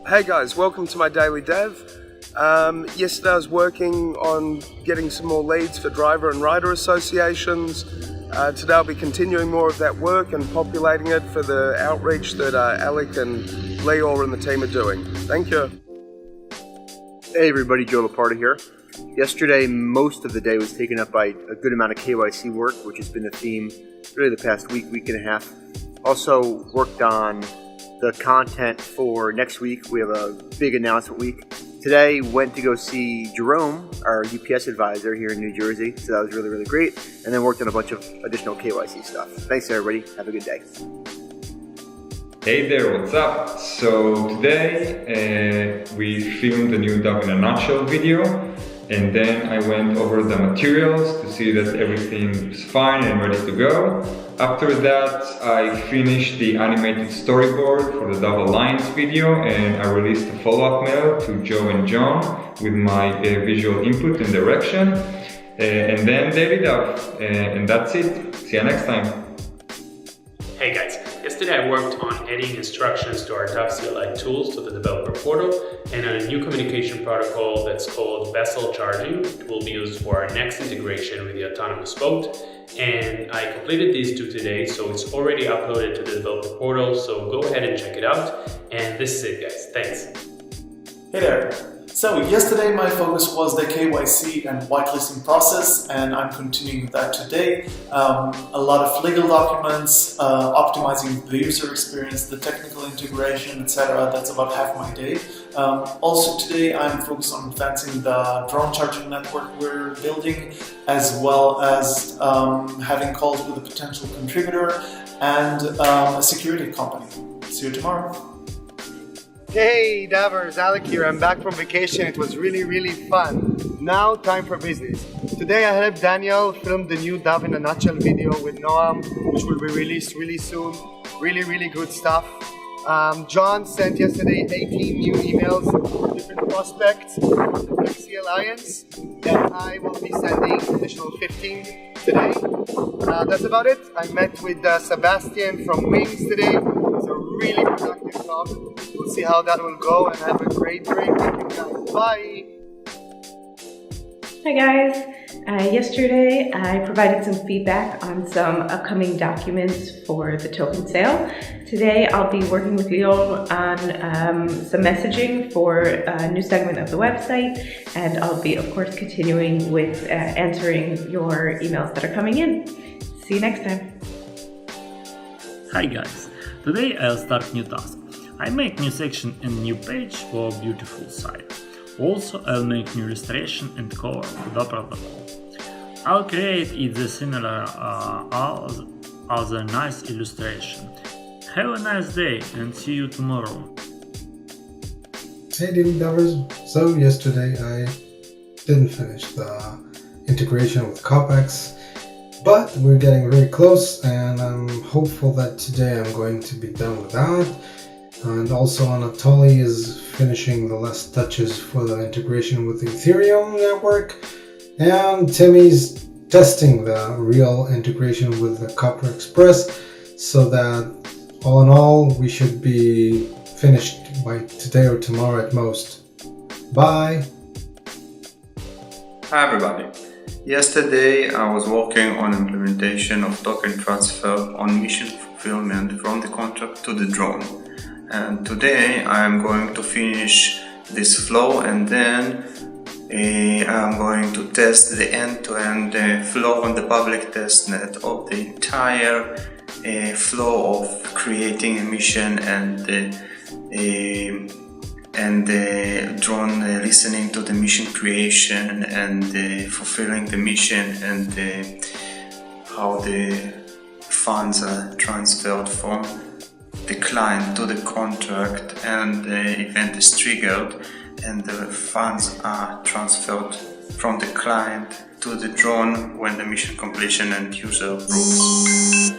Hey guys, welcome to my daily dev. Yesterday I was working on getting some more leads for driver and rider associations. Today I'll be continuing more of that work and populating it for the outreach that Alick and Leor and the team are doing. Thank you. Hey everybody, Joe Laporta here. Yesterday, most of the day was taken up by a good amount of KYC work, which has been the theme really the past week and a half. Also worked on the content for next week. We have a big announcement week. Today, went to go see Jerome, our UPS advisor here in New Jersey, so that was really, really great. And then worked on a bunch of additional KYC stuff. Thanks everybody, have a good day. Hey there, what's up? So today we filmed the new DAV in a nutshell video, and then I went over the materials to see that everything is fine and ready to go. After that, I finished the animated storyboard for the DAV Alliance video, and I released a follow-up mail to Joe and John with my visual input and direction, and then DailyDAV, and that's it. See you next time. Hey guys, yesterday I worked on adding instructions to our DAV CLI tools to the developer portal and on a new communication protocol that's called vessel charging. It will be used for our next integration with the autonomous boat. And I completed these two today, so it's already uploaded to the developer portal, so go ahead and check it out. And this is it guys, thanks. Hey there. So yesterday my focus was the KYC and whitelisting process, and I'm continuing with that today. A lot of legal documents, optimizing the user experience, the technical integration, etc. That's about half my day. Also today I'm focused on advancing the drone charging network we're building, as well as having calls with a potential contributor and a security company. See you tomorrow. Hey Davers, Alick here. I'm back from vacation. It was really fun. Now time for business. Today I helped Daniel film the new DAV in a nutshell video with Noam, which will be released really soon. Really good stuff. John sent yesterday 18 new emails for different prospects for the Flexi Alliance, and I will be sending additional 15 today. That's about it. I met with Sebastian from Wings today. It's a really productive talk. We'll see how that will go, and have a great break. Thank you guys. Bye! Hi guys! Yesterday I provided some feedback on some upcoming documents for the token sale. Today I'll be working with Leon on some messaging for a new segment of the website, and I'll be of course continuing with answering your emails that are coming in. See you next time. Hi guys! Today I'll start new task. I make new section and new page for a beautiful site. Also, I'll make new illustration and cover for the protocol. I'll create it the similar as a nice illustration. Have a nice day and see you tomorrow. Hey DailyDAVers, so yesterday I didn't finish the integration with Copex, but we're getting very close, and I'm hopeful that today I'm going to be done with that. And also Anatoly is finishing the last touches for the integration with the Ethereum network, and Timmy's testing the real integration with the Copper Express, so that all in all we should be finished by today or tomorrow at most. Bye! Hi everybody! Yesterday I was working on implementation of token transfer on mission fulfillment from the contract to the drone. And today I am going to finish this flow, and then I'm going to test the end-to-end flow on the public testnet of the entire flow of creating a mission and the drone listening to the mission creation and fulfilling the mission, and how the funds are transferred from the client to the contract, and the event is triggered and the funds are transferred from the client to the drone when the mission completion and user approves.